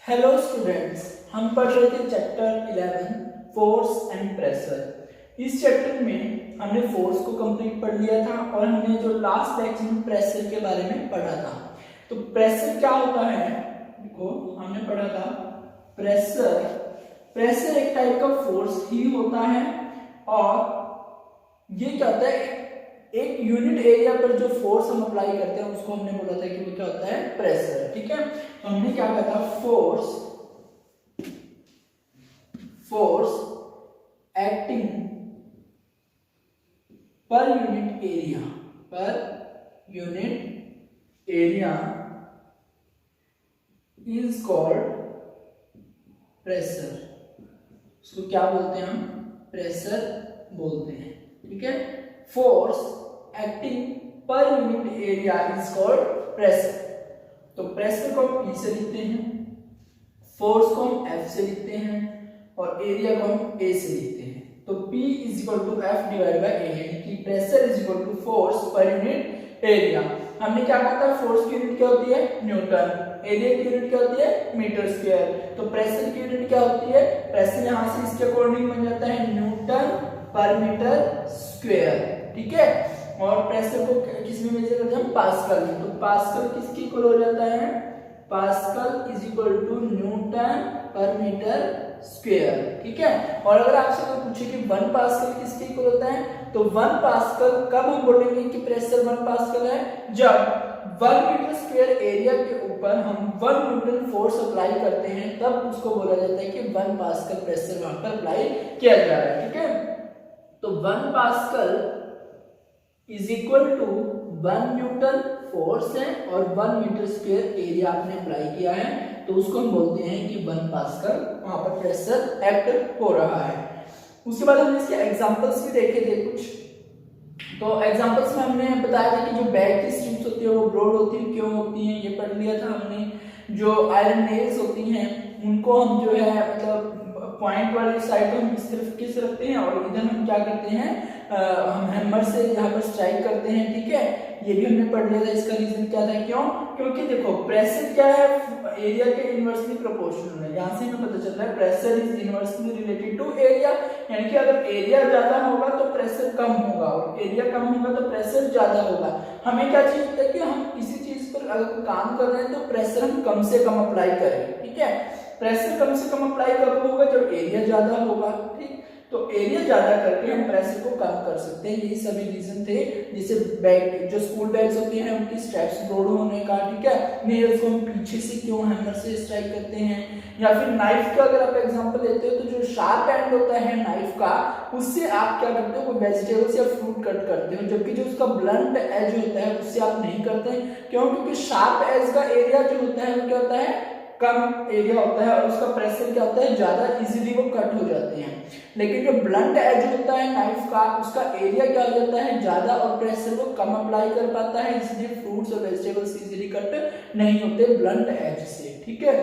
Hello students, हम पढ़ रहे थे चैप्टर 11 फोर्स एंड प्रेशर। इस चैप्टर में हमने फोर्स को कंप्लीट पढ़ लिया था और हमने जो लास्ट लेक्चर में प्रेशर के बारे में पढ़ा था। तो प्रेशर क्या होता है, देखो हमने पढ़ा था प्रेशर एक टाइप का फोर्स ही होता है और ये क्या होता है, एक यूनिट एरिया पर जो फोर्स हम अप्लाई करते हैं उसको हमने बोला था कि वो क्या होता है, प्रेशर। ठीक है, तो हमने क्या कहा था, फोर्स एक्टिंग पर unit area is called pressure. उसको क्या बोलते हैं, हम प्रेशर बोलते हैं। ठीक है, फोर्स एक्टिंग पर unit area is called pressure. तो प्रेशर को हम P से लिखते हैं, फोर्स को हम F से लिखते हैं और एरिया को हम A से लिखते हैं। तो P is equal to F divide by A, यानी कि pressure is equal to force per unit area. हमने क्या कहा था, फोर्स की यूनिट क्या होती है, न्यूटन, एरिया की यूनिट क्या होती है, मीटर स्क्वायर। तो प्रेशर की यूनिट क्या होती है, प्रेशर यहां से इसके अकॉर्डिंग बन जाता है न्यूटन पर मीटर स्क्वायर। ठीक है, और प्रेशर को किस में मेजर करते हैं हम, पास्कल में। तो पास्कल किसके इक्वल हो जाता है, pascal is equal to newton per metre square. ठीक है, और अगर आपसे कोई पूछे कि 1 पास्कल किसके इक्वल होता है, तो 1 पास्कल कब हम बोलेंगे कि प्रेशर 1 पास्कल है, जब 1 मीटर स्क्वायर एरिया के ऊपर हम 1 न्यूटन फोर्स अप्लाई करते हैं, तब उसको बोला जाता है कि 1 पास्कल प्रेशर वहां पर अप्लाई किया जा रहा है। ठीक है, तो 1 pascal is equal to 1 newton force है और 1 मीटर स्क्वायर एरिया आपने अप्लाई किया है, तो उसको हम बोलते हैं कि 1 पास्कल वहां पर प्रेशर एक्ट हो रहा है। उसके बाद हमने इसके एग्जांपल्स भी देखे थे कुछ। तो एग्जांपल्स में हमने बताया था कि जो बैग की स्ट्रिप्स होती है वो ब्रॉड होती है, क्यों होती है ये पढ़ लिया था हमने। जो आयरन नेल्स होती हैं उनको हम जो है मतलब पॉइंट वाली साइड हम इस तरफ किस रखते हैं और इधर हम क्या करते हैं, हम हैमर से यहाँ पर स्ट्राइक करते हैं। ठीक है, ये भी हमने पढ़ लिया था। इसका रीजन क्या था, क्यों, क्योंकि देखो प्रेशर क्या है, एरिया के इनवर्सली प्रोपोर्शनल है। यहाँ से हमें पता चलता है pressure is inversely related to area, यानी कि अगर एरिया ज्यादा होगा तो प्रेशर कम होगा और एरिया कम होगा तो प्रेशर ज्यादा होगा। हमें क्या चाहिए कि हम किसी चीज पर अगर काम कर रहे हैं तो प्रेशर हम कम से कम अप्लाई करें। ठीक है, प्रेशर कम से कम अप्लाई कब होगा, जब एरिया ज्यादा होगा। ठीक, तो एरिया ज्यादा करके हम प्रेशर को कम कर सकते हैं। यही सभी रीजन थे, जैसे बैग, जो स्कूल बैग्स होती हैं उनकी स्ट्रैप्स ब्रॉड होने का। ठीक है, नेल्स को हम पीछे से क्यों हैमर से स्ट्राइक करते हैं, या फिर नाइफ का अगर आप एग्जांपल लेते हो तो जो शार्प एंड होता है नाइफ का, उससे आप क्या करते हो, कोई वेजिटेबल्स या फ्रूट कट करते हो, जबकि जो उसका ब्लंट एज होता है उससे आप नहीं करते। क्यों, क्योंकि शार्प एज का एरिया जो होता है वो क्या होता है, कम एरिया होता है और उसका प्रेशर क्या होता है, ज्यादा इजीली वो कट हो जाते हैं। लेकिन जो ब्लंट एज होता है नाइफ का, उसका एरिया क्या हो जाता है, ज्यादा, और प्रेशर वो कम अप्लाई कर पाता है, इसलिए फ्रूट्स और वेजिटेबल्स इजीली कट नहीं होते ब्लंट एज से। ठीक है,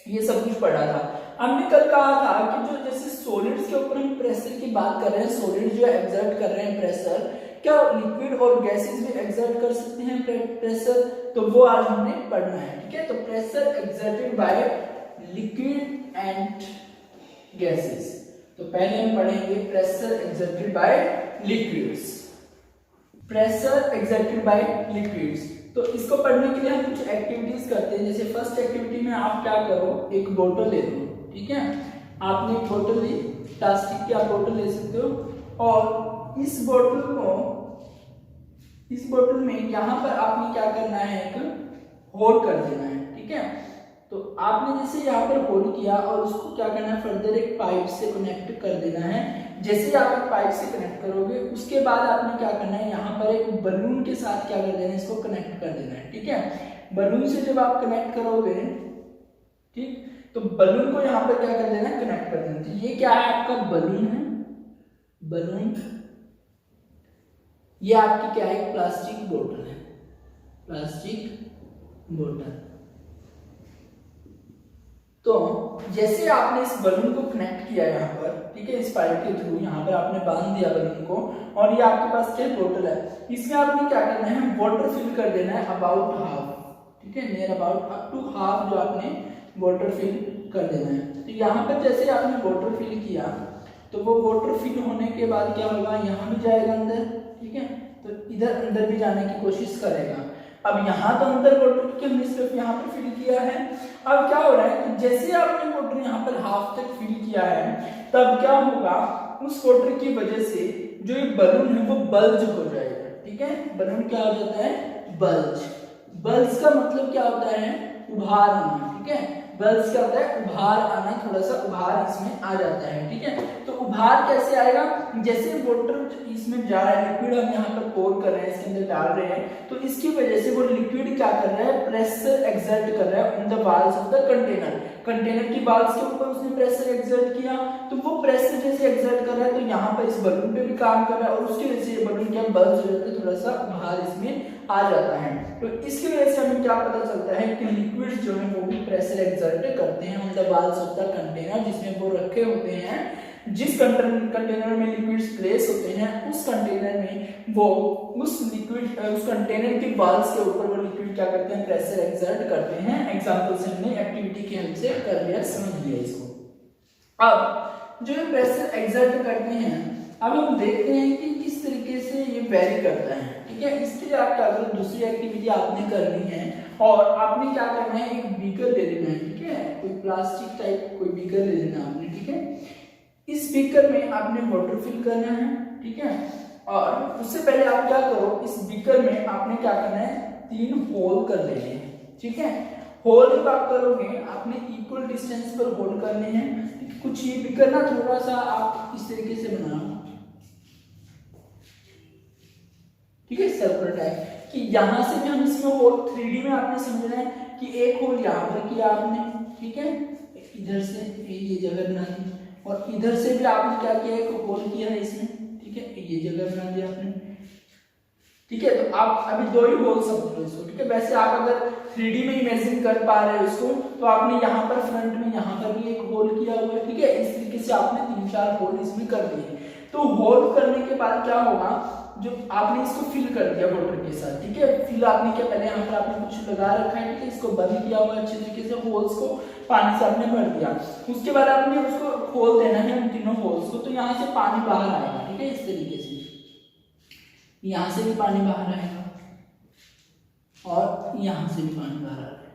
ये सब कुछ पढ़ा था। हमने कल कहा था कि जो जैसे सॉलिड्स के ऊपर हम प्रेशर की बात कर रहे हैं, सॉलिड जो एक्सर्ट कर रहे हैं प्रेशर, क्या लिक्विड और गैसेस भी एक्सर्ट कर सकते हैं प्रेशर, तो वो आज हमने पढ़ना है। ठीक है, तो pressure exerted by liquid and gases. तो पहले हम पढ़ेंगे pressure exerted by liquids. Pressure exerted by liquids, तो इसको पढ़ने के लिए हम कुछ एक्टिविटीज करते हैं। जैसे फर्स्ट एक्टिविटी में आप क्या करो, एक बोतल ले लो। ठीक है, आपने एक बोतल ली, प्लास्टिक की आप बोतल ले सकते हो, और इस बोतल में यहाँ पर आपने क्या करना है, एक होल कर देना है। ठीक है, तो आपने जैसे यहाँ पर होल किया और उसको क्या करना है, फर्दर एक पाइप से कनेक्ट कर देना है। जैसे आप एक पाइप से कनेक्ट करोगे उसके बाद आपने क्या करना है, यहाँ पर एक बलून के साथ क्या कर देना है, इसको कनेक्ट कर देना है। ठीक है, बलून से जब आप कनेक्ट करोगे, ठीक, तो बलून को यहाँ पर क्या कर देना है, कनेक्ट कर देना है। ये क्या है, आपका बलून है, बलून, ये आपकी क्या है, प्लास्टिक बोतल है, प्लास्टिक बोतल। तो जैसे आपने इस बलून को कनेक्ट किया यहाँ पर, ठीक है, इस पाइप के थ्रू यहाँ पर आपने बांध दिया बलून को, और ये आपके पास क्या बोतल है, इसमें आपने क्या करना है, वाटर फिल कर देना है अबाउट हाफ। ठीक है, near about up to half जो आपने वाटर फिल कर देना है। तो यहाँ पर जैसे आपने वाटर फिल किया तो वो वाटर फिल होने के बाद क्या होगा, यहाँ भी जाएगा अंदर, ठीक है, तो इधर अंदर भी जाने की कोशिश करेगा। अब यहाँ तो अंदर वाटर की हमने सिर्फ यहाँ पर फिल किया है। अब क्या हो रहा है कि जैसे आपने वाटर यहाँ पर हाफ तक फिल किया है तब क्या होगा, उस वाटर की वजह से जो ये बलून है वो बल्ज हो जाएगा, ठीक है। बलून क्या हो जाता है, बल्ज। बल्ज का मतलब क्या होता है, उभार आना, ठीक है। बल्ज क्या होता है, उभार आना, थोड़ा सा उभार इसमें आ जाता है, ठीक है। तो उभार कैसे आएगा, जैसे वाटर इसमें जा रहा है, लिक्विड हम यहाँ पर पोर कर रहे हैं, इसके अंदर डाल रहे हैं, तो इसकी वजह से वो लिक्विड क्या कर रहा है, प्रेशर एक्सर्ट कर रहा है on the walls of the container. Container की वॉल्स के ऊपर उसने प्रेशर एक्सर्ट किया, तो वो प्रेशर जैसे एक्सर्ट कर रहा है तो यहाँ पर इस बलून पे भी काम कर रहा है और उसकी वजह से ये बलून क्या बल्ज हो जाता है, थोड़ा सा उभार इसमें आ जाता है। तो इसकी वजह से हमें क्या पता चलता है कि लिक्विड जो है वो भी प्रेशर एक्सर्ट करते हैं on the walls of the container जिसमें वो रखे होते हैं। जिस कंटेनर में लिक्विड्स प्लेस होते हैं उस कंटेनर में वो उस कंटेनर के वॉल्स के ऊपर वो लिक्विड क्या करते हैं, प्रेशर एक्सर्ट करते हैं। एग्जांपल से हमने एक्टिविटी की हेल्प से कर लिया, समझ लिया इसको। अब जो ये प्रेशर एक्सर्ट करते हैं, अब हम देखते हैं कि किस तरीके से ये वेरी करता है, ठीक है। इसके लिए आप क्या करो, दूसरी एक्टिविटी आपने करनी है और आपने क्या करना है, एक बीकर ले लेना है, ठीक है। कोई प्लास्टिक टाइप कोई बीकर ले लेना आपने, ठीक है। इस बीकर में आपने वाटर फिल करना है, ठीक है। और उससे पहले आप क्या करो, इस बीकर में आपने क्या करना है, 3 होल कर लेने हैं, ठीक है। होल जब आप करोगे आपने इक्वल डिस्टेंस पर होल करने हैं। कुछ ये बीकर ना थोड़ा सा आप इस तरीके से बनाओ, ठीक है, सर्कल टाइप, कि यहां से भी हम इसमें होल 3D में आपने समझना है कि एक होल यहाँ पर किया आपने, ठीक है, इधर से ये जगह बना दी और इधर से भी आपने क्या किया, एक होल किया है इसमें, ठीक है, ये जगह बना दिया आपने, ठीक है। तो आप अभी 2 ही होल समझ लो इसको, ठीक है। वैसे आप अगर 3D में इमेजिन कर पा रहे हो इसको तो आपने यहाँ पर फ्रंट में यहाँ पर भी एक होल किया हुआ है, ठीक है। इस तरीके से आपने 3-4 होल इसमें कर दिए। तो होल करने के बाद क्या होगा, जो आपने इसको फिल कर दिया वाटर के साथ, ठीक है। फिल आपने क्या, पहले यहाँ पर आपने कुछ लगा रखा है, ठीक है, इसको बंद किया हुआ है अच्छे तरीके से, होल्स को पानी से आपने भर दिया। उसके बाद आपने उसको खोल देना है उन तीनों होल्स को, तो यहाँ से पानी बाहर आएगा, ठीक है, इस तरीके से यहाँ से भी पानी बाहर आएगा और यहाँ से भी पानी बाहर आएगा,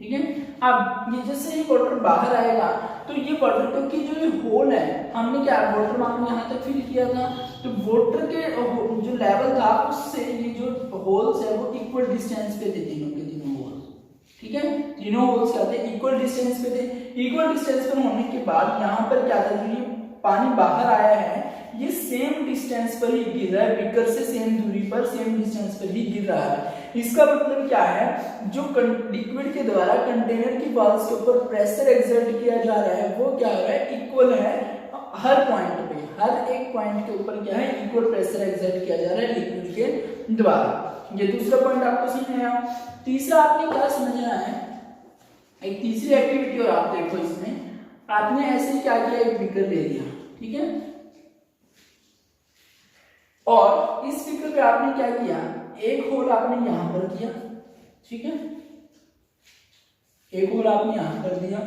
ठीक है। अब ये जैसे ही वाटर बाहर आएगा तो ये वाटर क्योंकि जो ये होल है हमने क्या वाटर मानो यहाँ तक फिल किया था, तो वाटर के जो लेवल था उससे ये जो होल्स है वो इक्वल डिस्टेंस पे थे, तीनों के तीनों होल्स, ठीक है। तीनों होल्स क्या थे, इक्वल डिस्टेंस पे थे। इक्वल डिस्टेंस पर होने के बाद यहाँ पर क्या था, जो ये पानी बाहर आया है ये सेम डिस्टेंस पर ही गिर रहा है, बीकर से सेम दूरी पर सेम डिस्टेंस पर ही गिर रहा है। इसका मतलब क्या है, जो लिक्विड के द्वारा कंटेनर की वॉल्स के ऊपर प्रेशर एक्सर्ट किया जा रहा है वो क्या हो रहा है, इक्वल है। हर पॉइंट पे, हर एक पॉइंट के ऊपर क्या है, इक्वल प्रेशर एक्सर्ट किया जा रहा है लिक्विड के द्वारा। ये दूसरा पॉइंट आपको समझ में आया। तीसरा आपने क्या समझना है, एक तीसरी एक्टिविटी और आप देखो, इसमें आपने ऐसे क्या किया, एक बीकर ले लिया, ठीक है, और इस बीकर पे आपने क्या किया, एक होल आपने यहां पर किया, ठीक है, एक होल आपने यहां कर दिया,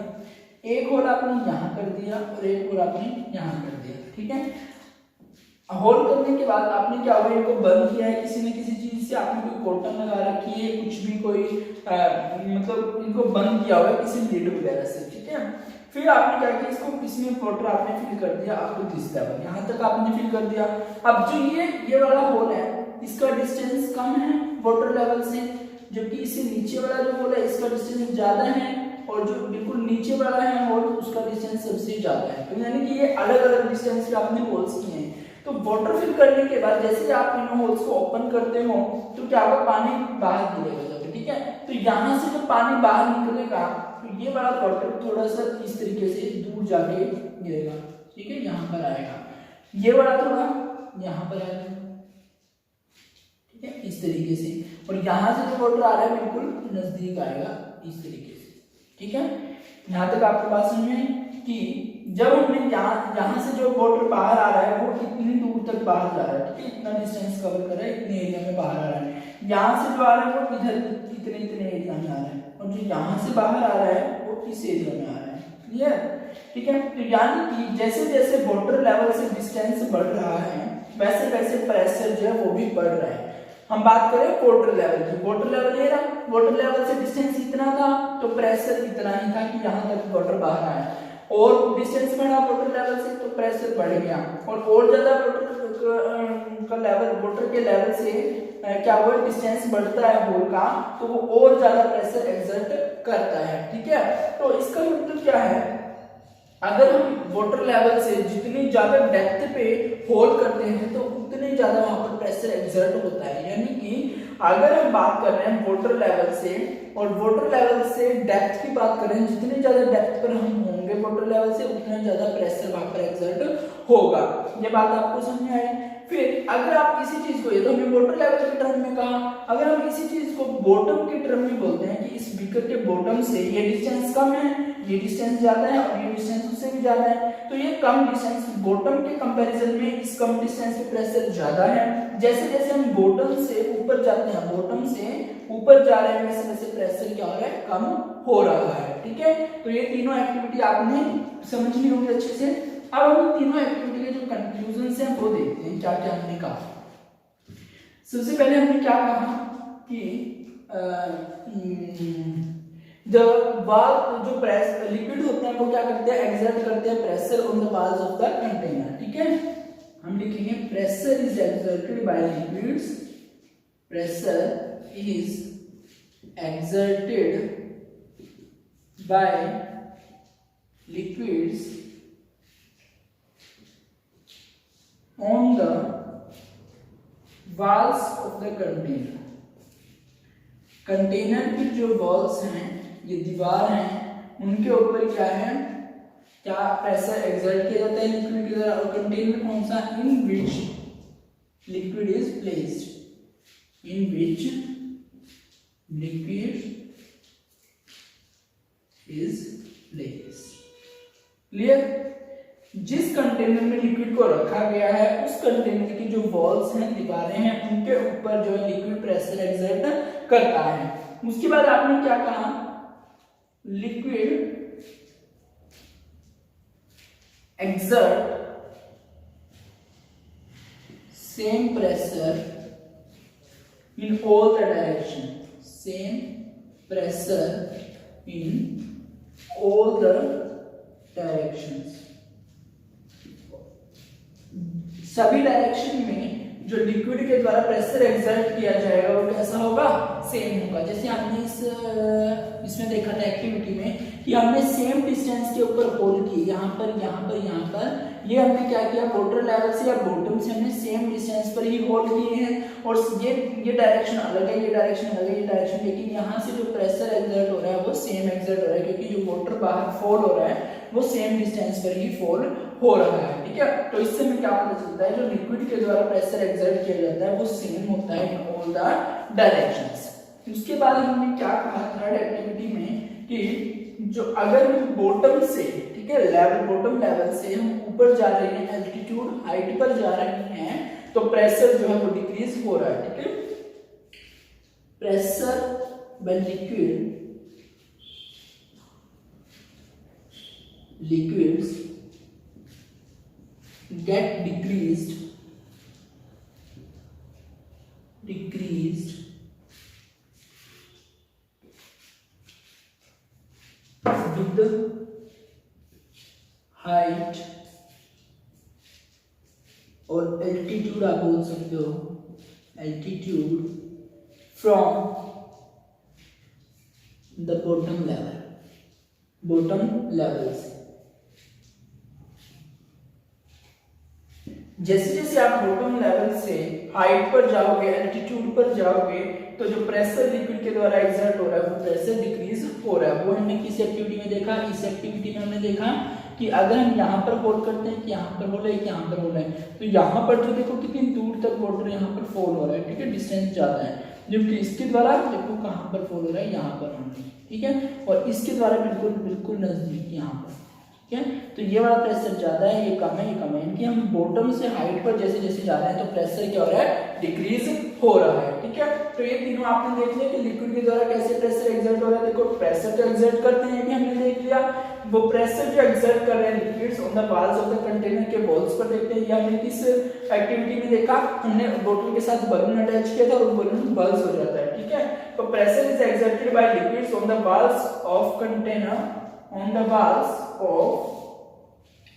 एक होल आपने यहां कर दिया और एक होल आपने यहां कर दिया, ठीक है। होल करने के बाद आपने क्या हुआ, इनको बंद किया है किसी न किसी चीज से, आपने कोई कॉटन लगा रखी है, कुछ भी कोई मतलब इनको बंद किया हुआ है किसी लीड वगैरह से, ठीक है। फिर आपने क्या किया, इसको इसमें वाटर आपने फिल कर दिया अप टू दिस लेवल, यहाँ तक आपने फिल कर दिया। अब जो ये वाला होल है इसका डिस्टेंस कम है वाटर लेवल से, जबकि इससे नीचे वाला जो होल है इसका डिस्टेंस ज्यादा है, और जो बिल्कुल नीचे वाला है होल उसका डिस्टेंस सबसे ज्यादा है। तो यानी कि ये अलग अलग डिस्टेंस पे आपने होल्स किए हैं। तो वाटर फिल करने के बाद जैसे आप इन होल्स को ओपन करते हो तो क्या होगा, पानी बाहर गिरेगा, ठीक है। तो यहाँ से जब पानी बाहर निकलेगा तो ये वाला वाटर थोड़ा सा इस तरीके से दूर जाके गिरेगा, ठीक है, यहाँ पर आएगा, ये वाला थोड़ा यहाँ पर आएगा, ठीक है, इस तरीके से, और यहाँ से जो वाटर आ रहा है बिल्कुल नजदीक आएगा इस तरीके से, ठीक है। यहाँ तक आपको बात समझ में कि जब हमने यहाँ से जो वाटर बाहर आ रहा है वो कितनी दूर तक बाहर जा रहा है, ठीक है, इतना डिस्टेंस कवर कर रहा है, इतने एरिया में बाहर आ रहा है। यहाँ से जो आ रहा है वो इधर इतने एरिया में आ रहा है, और जो यहाँ से बाहर आ रहा है वो इस एरिया में आ रहा है। क्लियर, ठीक है। तो यानी कि जैसे जैसे वाटर लेवल से डिस्टेंस बढ़ रहा है वैसे वैसे प्रेशर जो है वो भी बढ़ रहा है। हम बात करें वाटर लेवल की, वाटर लेवल ये रहा, वाटर लेवल से डिस्टेंस इतना था तो प्रेशर इतना ही था कि यहाँ तक वाटर बाहर आया, और डिस्टेंस बढ़ा वाटर लेवल से तो प्रेशर बढ़ गया, और ज्यादा वाटर का लेवल, वाटर के लेवल से क्या हुआ, डिस्टेंस बढ़ता है होल का, तो वो और ज्यादा प्रेशर एक्सर्ट करता है। ठीक है, तो इसका मतलब क्या है, अगर हम वाटर लेवल से जितनी ज्यादा डेप्थ पे होल करते हैं तो उतने ज्यादा वहां पर प्रेशर एक्सर्ट होता है। यानी कि अगर हम बात कर रहे हैं वाटर लेवल से, और वाटर लेवल से डेप्थ की बात करें, जितनी ज्यादा डेप्थ पर हम होंगे वाटर लेवल से उतना ज्यादा प्रेशर वहां पर एक्सर्ट होगा। ये बात आपको समझ में आई। फिर अगर आप किसी चीज को, ये तो हमने वाटर लेवल के टर्म में कहा, अगर हम किसी चीज को बॉटम के टर्म में बोलते हैं कि इस बीकर के बॉटम से ये डिस्टेंस कम है, ये डिस्टेंस ज्यादा है और ये डिस्टेंस उससे भी ज्यादा है, तो ये कम डिस्टेंस बॉटम के कंपैरिजन में इस कम डिस्टेंस पे प्रेशर ज्यादा है। जैसे जैसे हम बॉटम से ऊपर जाते हैं, बॉटम से ऊपर जा रहे हैं, वैसे वैसे प्रेशर क्या हो रहा है, कम हो रहा है। ठीक है, तो ये तीनों एक्टिविटी आपने समझ ली होगी अच्छे से। अब हम तीनों एक्टिविटी के जो कंक्लूजन हैं वो देखते हैं, क्या क्या हमने कहा। सबसे पहले हमने क्या कहा कि जब वाल जो प्रेस लिक्विड होते हैं वो क्या करते हैं, एक्सर्ट करते हैं pressure on the walls of the container. ठीक है, हम लिखेंगे pressure is exerted by liquids, pressure is exerted by liquids on the walls of the container। Container की जो वॉल्स हैं, ये दीवार हैं, उनके ऊपर क्या है, क्या प्रेशर एक्सर्ट किया जाता है लिक्विड की तरह। और कंटेनर कौन सा, in which liquid is placed, in which liquid is placed. Clear, जिस कंटेनर में लिक्विड को रखा गया है उस कंटेनर की जो वॉल्स हैं, दीवारें हैं, उनके ऊपर जो है लिक्विड प्रेशर एक्सर्ट करता है। उसके बाद आपने क्या कहा, liquid exert same pressure in all the direction, same pressure in all the directions. सभी डायरेक्शन में जो लिक्विड के द्वारा प्रेशर एक्सर्ट किया जाएगा वो कैसा होगा, सेम होगा। जैसे हमने इसमें देखा था एक्टिविटी में कि हमने सेम डिस्टेंस के ऊपर होल किए, यहाँ पर यहाँ पर यहाँ पर, ये हमने क्या किया, वाटर लेवल से या बॉटम से हमने सेम डिस्टेंस पर ही होल किए हैं, और ये डायरेक्शन अलग है, ये डायरेक्शन अलग है, ये डायरेक्शन, लेकिन यहाँ से जो प्रेशर एक्सर्ट हो रहा है वो सेम एक्सर्ट हो रहा है, क्योंकि जो वाटर बाहर फॉल हो रहा है वो सेम डिस्टेंस पर ही फॉल हो रहा है। ठीक है, तो इससे हमें क्या पता चलता है, जो लिक्विड के द्वारा प्रेशर एक्सर्ट किया जाता है वो सेम होता है इन ऑल द डायरेक्शंस। उसके बाद हमने क्या कहा थर्ड एक्टिविटी में कि जो अगर हम बॉटम से, ठीक है, लेवल बॉटम लेवल से हम ऊपर जा रहे हैं, एल्टीट्यूड हाइट पर जा रहे हैं, तो प्रेशर जो है वो डिक्रीज हो रहा है। ठीक है, pressure by liquids get decreased with the height और एल्टीट्यूड आप बोल सकते हो, altitude from the bottom level से। जैसे जैसे आप बॉटम लेवल से हाइट पर जाओगे, एल्टीट्यूड पर जाओगे, तो जो प्रेशर लिक्विड के द्वारा एक्सर्ट हो रहा है वो प्रेशर डिक्रीज हो रहा है। वो हमने किस एक्टिविटी में देखा, इस एक्टिविटी में हमने देखा कि अगर हम यहाँ पर होल्ड करते हैं कि यहाँ पर होल है, यहाँ पर होल है, तो यहाँ पर जो देखो कितनी दूर तक वाटर यहाँ पर फॉल हो रहा है। ठीक है, डिस्टेंस ज्यादा है, जबकि इसके द्वारा देखो कहाँ पर फॉल हो रहा है, यहाँ पर होना, ठीक है, और इसके द्वारा बिल्कुल नजदीक यहाँ पर। ठीक है। तो ये वाला प्रेशर ज्यादा है, ये कम है, ये कम है, इनकी हम बॉटम से हाइट पर जैसे जैसे जा रहे हैं तो प्रेशर क्या हो रहा है, डिक्रीज हो रहा है, ठीक है। तो ये तीनों आपने देख लिया कि लिक्विड के द्वारा कैसे प्रेशर एक्सर्ट हो रहा है। देखो प्रेशर तो एक्सर्ट करते हैं, ये भी हमने देख लिया। वो प्रेशर जो एक्सर्ट कर रहे हैं liquids on the walls of the container के वॉल्स पर देखते हैं। ये हमने किस एक्टिविटी में देखा, हमने बोतल के साथ बलून अटैच किया था और बलून बल्ज हो जाता है, ठीक है। तो pressure is exerted by liquids on the walls of container, on the walls of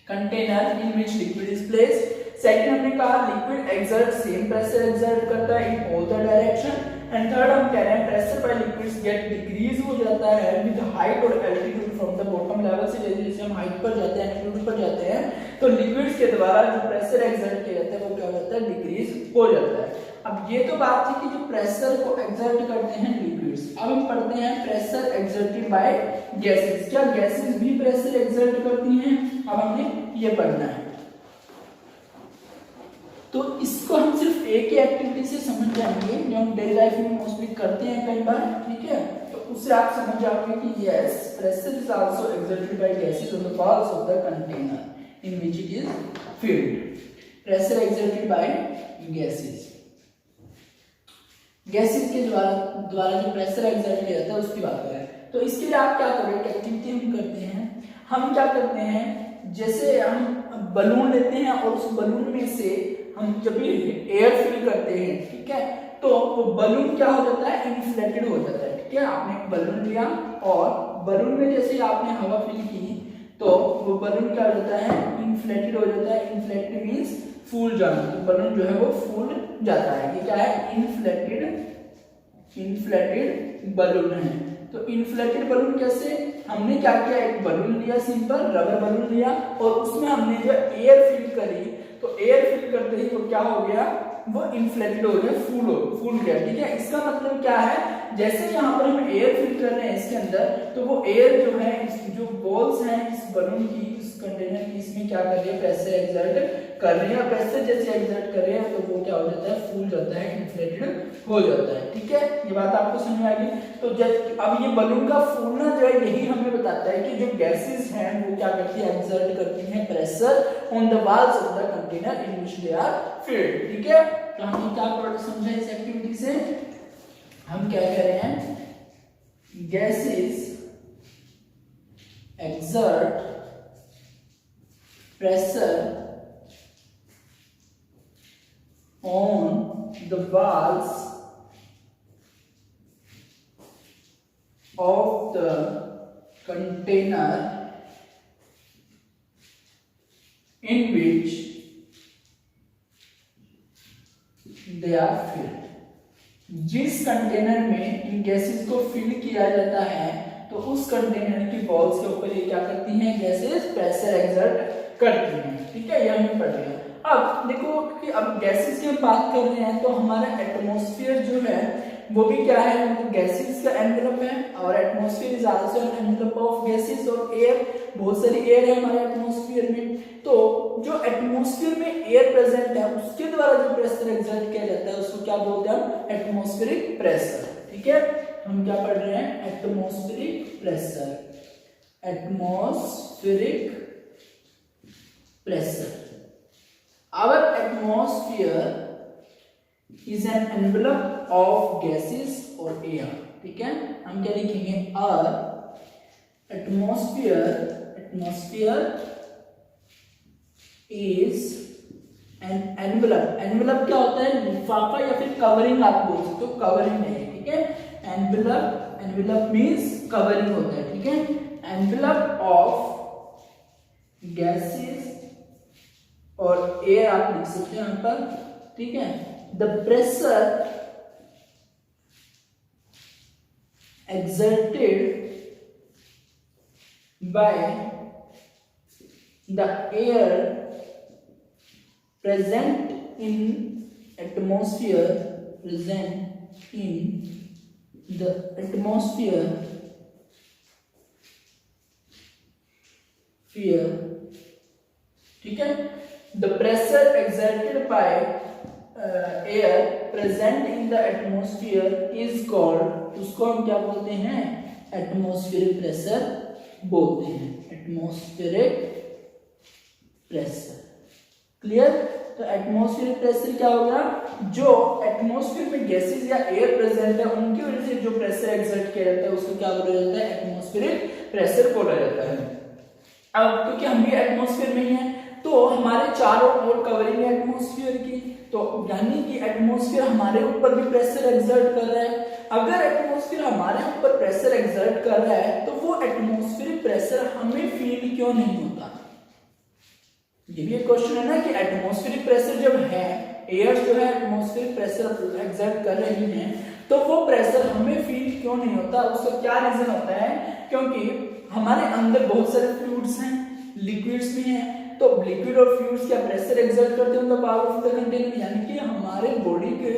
container in which liquid is placed. Second हमने कहा liquid exert same pressure exert करता है in all the direction. And third हम कह रहे हैं pressure by liquids gate decrease हो जाता है विद हाइट और altitude from the bottom level से। जैसे जैसे हम हाइट पर जाते हैं, एल्टीट्यूड पर जाते हैं, तो लिक्विड्स के द्वारा जो प्रेशर एक्सर्ट किया जाता है वो क्या हो जाता है, डिक्रीज हो जाता है। अब ये तो बात थी कि जो प्रेशर को एक्सर्ट करते हैं लिक्विड्स। अब हम पढ़ते हैं प्रेशर एक्सर्टेड बाय गैसेस। क्या गैसेस भी प्रेशर एक्सर्ट करती हैं? अब हमने ये पढ़ना है। तो इसको हम सिर्फ एक ही एक्टिविटी से समझ जाएंगे जो हम डेली लाइफ में मोस्टली करते हैं कई बार, ठीक है। तो उससे आप समझ जाओगे कि yes pressure is also exerted by gases on the walls of the container in which it is filled. Pressure exerted by gases, gases के द्वारा जो प्रेशर एक्सर्ट किया जाता है उसकी बात करें। तो इसके लिए आप क्या करोगे, एक्टिविटी हम करते हैं, हम क्या करते हैं, जैसे हम बलून लेते हैं और उस बलून में से हम जब भी एयर फिल करते हैं, ठीक है, तो वो बलून क्या हो जाता है, इन्फ्लेटेड हो जाता है, ठीक है। आपने एक बलून लिया और बलून में जैसे आपने हवा फिल की तो वो बलून क्या हो जाता है, इन्फ्लेटेड हो जाता है। इन्फ्लेटेड मींस फूल जाना, तो बलून जो है वो फूल जाता है। ये क्या है, इन्फ्लेटेड बलून है। तो इन्फ्लेटेड बलून कैसे, हमने क्या किया, एक बलून लिया, सिंपल रबर बलून लिया और उसमें हमने जो एयर फिल करी, तो एयर फिल करते ही वो क्या हो गया, वो इन्फ्लेटेड हो गया, फूल गया, ठीक है। इसका मतलब क्या है, जैसे यहाँ पर हम एयर फिल कर रहे हैं इसके अंदर, तो वो एयर जो है, जो बॉल्स हैं इस बलून की, इस कंटेनर की, इसमें क्या कर रही है, प्रेशर एक्सर्ट कर रही है। प्रेशर जैसे एक्सर्ट कर रहे हैं तो वो क्या हो जाता है, फूल जाता है, इन्फ्लेटेड हो जाता है, ठीक है। ये बात आपको समझ में आ गई। तो अब ये बलून का फूलना जो है यही हमें बताता है कि जो गैसेस हैं वो क्या करती है, एक्सर्ट करती हैं pressure on the walls of the container in which they are filled, ठीक है। तो हमने क्या समझा इस एक्टिविटी से, हम क्या कह रहे हैं, gases exert pressure on the walls of the container in which they are filled। जिस कंटेनर में इन गैसेस को फिल किया जाता है तो उस कंटेनर की वॉल्स के ऊपर ये क्या करती हैं, गैसेस प्रेशर एक्सर्ट करती हैं, ठीक है। ये हमने पढ़ लिया। अब देखो कि अब गैसेस की हम बात कर रहे हैं तो हमारा एटमॉस्फेयर जो है वो भी क्या है, मतलब गैसेस का एनवेलप है और atmosphere is also an envelope of gases और एयर, बहुत सारी एयर है हमारे एटमॉस्फेयर में। तो जो एटमॉस्फेयर में एयर प्रेजेंट है उसके द्वारा जो प्रेशर एक्सर्ट किया जाता है उसको क्या बोलते हैं हम, एटमॉस्फेरिक प्रेशर, ठीक है। हम क्या पढ़ रहे हैं, atmospheric pressure, atmospheric pressure। Our atmosphere is an envelope of gases or air, ठीक है। हम क्या लिखेंगे, our atmosphere is an envelope। envelope क्या होता है, लिफाफा या फिर कवरिंग आप बोल सकते हो, कवरिंग है, ठीक है। envelope means कवरिंग होता है, ठीक है। envelope of gases और एयर आप लिख सकते हैं यहां पर, ठीक है। The pressure exerted by the air present in atmosphere ठीक है. The pressure exerted by air present in the atmosphere is called, उसको हम क्या बोलते हैं, एटमॉस्फेरिक प्रेशर बोलते हैं, एटमॉस्फेरिक प्रेशर। क्लियर? तो एटमॉस्फेरिक प्रेशर क्या होगा, जो एटमॉस्फेयर में गैसेस या एयर प्रेजेंट है उनकी वजह से जो प्रेशर एक्सर्ट किया जाता है उसको क्या बोला जाता है, एटमॉस्फेरिक प्रेशर बोला जाता है। अब क्योंकि हम भी एटमॉस्फेयर में ही हैं तो हमारे चारों ओर कवरिंग है एटमॉस्फेयर की, तो यानी कि एटमॉस्फेयर हमारे ऊपर भी प्रेशर एक्सर्ट कर रहा है। अगर एटमॉस्फेयर हमारे ऊपर प्रेशर एक्सर्ट कर रहा है तो वो एटमॉस्फेरिक प्रेशर हमें फील क्यों नहीं होता? ये भी एक क्वेश्चन है ना कि एटमॉस्फेरिक प्रेशर जब है, एयर जो है एटमॉस्फेरिक प्रेशर एक्सर्ट कर रही है तो वो प्रेशर हमें फील क्यों नहीं होता? उसका क्या रीजन होता है? क्योंकि हमारे अंदर बहुत सारे फ्लूइड्स हैं, लिक्विड्स भी हैं, तो लिक्विड और फ्लूइड्स क्या प्रेशर एक्सर्ट करते हैं the power of the container, यानी कि हमारे बॉडी के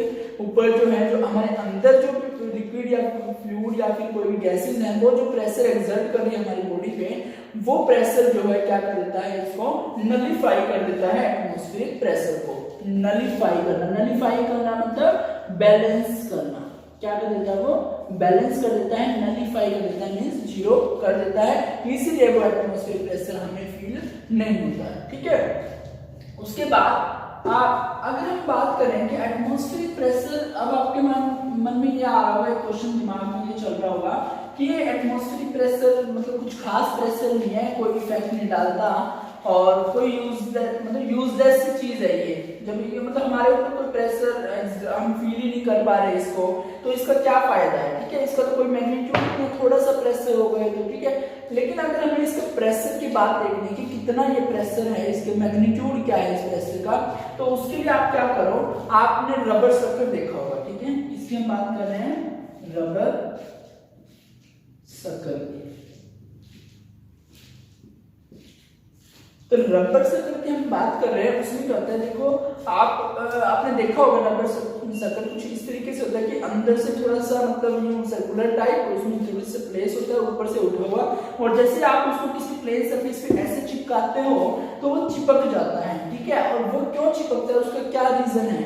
ऊपर जो है, जो हमारे अंदर जो लिक्विड या फ्लूइड या फिर कोई भी गैसेस हैं वो जो प्रेशर एक्सर्ट कर रही है हमारी बॉडी पे, वो प्रेशर जो है क्या कर देता है, इसको नलिफाई कर देता है, एटमॉस्फेरिक प्रेशर को नलिफाई करना। नलिफाई करना मतलब बैलेंस करना, क्या कर देता है वो, बैलेंस कर देता है, नलिफाई कर देता है, मींस जीरो कर देता है, इसीलिए वो एटमॉस्फेरिक प्रेशर हमें फील नहीं होता है। ठीक है, उसके बाद अगर हम बात करें कि एटमॉस्फेरिक प्रेशर, अब आपके मन में ये आ रहा होगा, क्वेश्चन दिमाग में ये चल रहा होगा कि ये एटमॉस्फेरिक प्रेशर मतलब कुछ खास प्रेशर नहीं है, कोई इफेक्ट नहीं डालता और कोई यूजलेस चीज है ये, जब ये मतलब हमारे ऊपर कोई प्रेशर हम फील ही नहीं कर पा रहे इसको, तो इसका क्या फायदा है? ठीक है, इसका तो कोई मैग्नीट्यूड में थोड़ा सा प्रेशर हो गया तो ठीक है, लेकिन अगर हमें इसके प्रेशर की बात देखनी कि कितना ये प्रेशर है, इसके मैग्नीट्यूड क्या है इस प्रेशर का, तो उसके लिए आप क्या करो, आपने रबर सर्कल देखा होगा, ठीक है, इसकी हम बात कर रहे हैं रबर सर्कल। तो रबर सर्कल की हम बात कर रहे हैं, उसमें क्या होता है, देखो आपने देखा होगा रबर सर्कल कुछ इस तरीके से होता है कि अंदर से थोड़ा सा मतलब सर्कुलर टाइप, उसमें थोड़ी सी प्लेस होता है ऊपर से उठा हुआ, और जैसे आप उसको किसी प्लेन सरफेस पे ऐसे चिपकाते हो तो वो चिपक जाता है। ठीक है, और वो क्यों चिपकता है, उसका क्या रीजन है,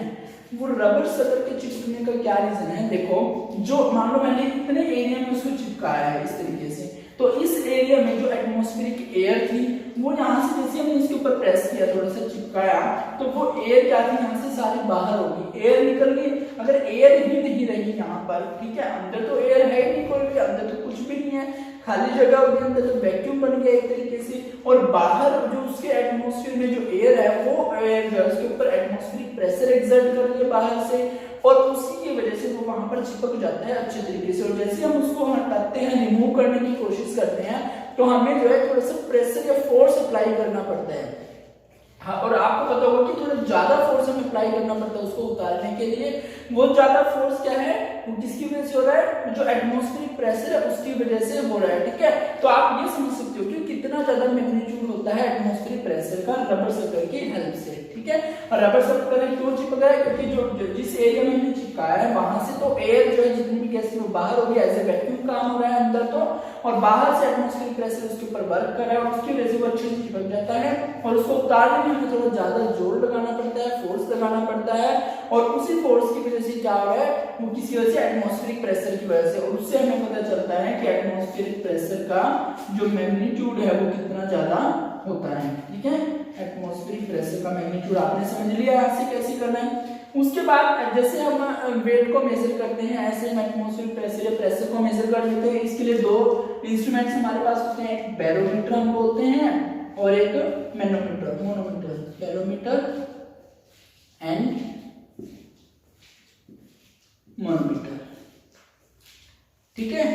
वो रबर सर्कल के चिपकने का क्या रीजन है? देखो, जो मान लो मैंने इतने एरिया में उसको चिपकाया है इस तरीके से, तो इस एरिया में जो एटमॉस्फेरिक एयर थी वो यहाँ से जैसे हमने इसके ऊपर प्रेस किया, थोड़ा सा चिपकाया, तो वो एयर क्या थी, यहाँ से सारी बाहर होगी, एयर निकल गई। अगर एयर ही नहीं रही यहाँ पर, ठीक है, अंदर तो एयर है नहीं, कोई भी अंदर तो कुछ भी नहीं है, खाली जगह होगी, अंदर तो वैक्यूम बन गया एक तरीके से, और बाहर जो उसके एटमॉस्फेयर में जो एयर है वो एयर जो है उसके ऊपर एटमॉस्फेरिक प्रेशर एक्सर्ट कर रही है बाहर से, और उसी की वजह से वो वहां पर चिपक जाता है अच्छे तरीके से, और जैसे हम उसको हटाते हैं, रिमूव करने की कोशिश करते हैं, तो हमें जो है थोड़ा सा प्रेशर या फोर्स अप्लाई करना पड़ता है। हाँ, और आपको पता होगा कि थोड़ा ज्यादा फोर्स हमें अप्लाई करना पड़ता है उसको उतारने के लिए। वो ज्यादा फोर्स क्या है, वो किसकी वजह से हो रहा है, जो एटमॉस्फेरिक प्रेशर है उसकी वजह से हो रहा है। ठीक है, तो आप ये समझ सकते हो कि कितना ज्यादा मैग्नीट्यूड होता है एटमॉस्फेरिक प्रेशर का रबर सर्कल की हेल्प से। ठीक है, और रबर सर्कल क्यों चिपका है, क्योंकि जो जिस एरिया में हमने चिपकाया है वहां से तो एयर जो है जितनी भी गैस वो बाहर हो गया, एज ए वैक्यूम काम हो रहा है अंदर तो, और बाहर से एटमॉस्फेरिक प्रेशर उसके ऊपर वर्क कर रहा है, और उसकी वजह से वो अच्छे से चिपक जाता है, और उसको उतारने में हमें थोड़ा ज्यादा जोर लगाना पड़ता है, फोर्स लगाना पड़ता है, और उसी फोर्स की वजह से क्या हो रहा है, वो किसी वजह से एटमॉस्फेरिक प्रेशर की वजह से, और उससे हमें पता चलता है कि एटमॉस्फेरिक प्रेशर का जो मैग्नीट्यूड है वो कितना ज्यादा होता है। ठीक है, एटमॉस्फेरिक प्रेशर का मैग्नीट्यूड आपने समझ लिया ऐसे कैसे करना है। उसके बाद जैसे हम वेट को मेजर करते हैं, ऐसे हम एटमॉस्फेरिक प्रेशर या प्रेशर को मेजर कर लेते हैं। इसके लिए दो इंस्ट्रूमेंट्स हमारे पास होते हैं, एक बैरोमीटर हम बोलते हैं और एक manometer, manometer, barometer and manometer. ठीक है,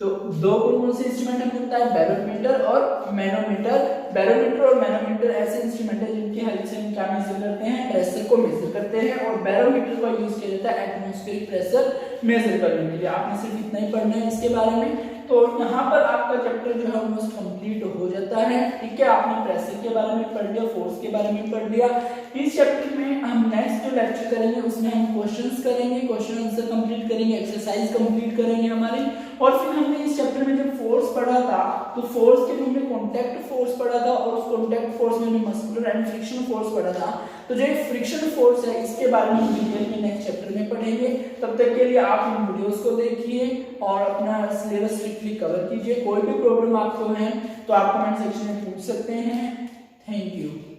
तो दो कौन से इंस्ट्रूमेंट हमें होता है, बैरोमीटर और मैनोमीटर। बैरोमीटर और मैनोमीटर ऐसे इंस्ट्रूमेंट है जिनकी हेल्प से हम क्या मेजर करते हैं, प्रेशर को मेजर करते हैं, और बैरोमीटर का यूज किया जाता है एटमॉस्फेरिक प्रेशर मेजर करने के लिए। आपने सिर्फ इतना ही पढ़ना है इसके बारे में। तो यहाँ पर आपका चैप्टर जो है ऑलमोस्ट कंप्लीट हो जाता है। ठीक है, आपने प्रेशर के बारे में पढ़ लिया, फोर्स के बारे में पढ़ लिया। इस चैप्टर में हम नेक्स्ट जो लेक्चर करेंगे उसमें हम क्वेश्चंस करेंगे, क्वेश्चन आंसर कंप्लीट करेंगे, एक्सरसाइज कंप्लीट करेंगे हमारी, और फिर हमने इस चैप्टर में जब फोर्स पढ़ा था तो फोर्स के लिए हमने कॉन्टैक्ट फोर्स पढ़ा था और उस कॉन्टैक्ट फोर्स में हमने मस्कुलर एंड फ्रिक्शन फोर्स पढ़ा था। तो जो ये फ्रिक्शन फोर्स है इसके बारे में हम डिटेल में नेक्स्ट चैप्टर में पढ़ेंगे। तब तक के लिए आप इन वीडियोस को देखिए और अपना सिलेबस स्ट्रिक्टली कवर कीजिए। कोई भी प्रॉब्लम आपको है तो आप कमेंट सेक्शन में पूछ सकते हैं। Thank you.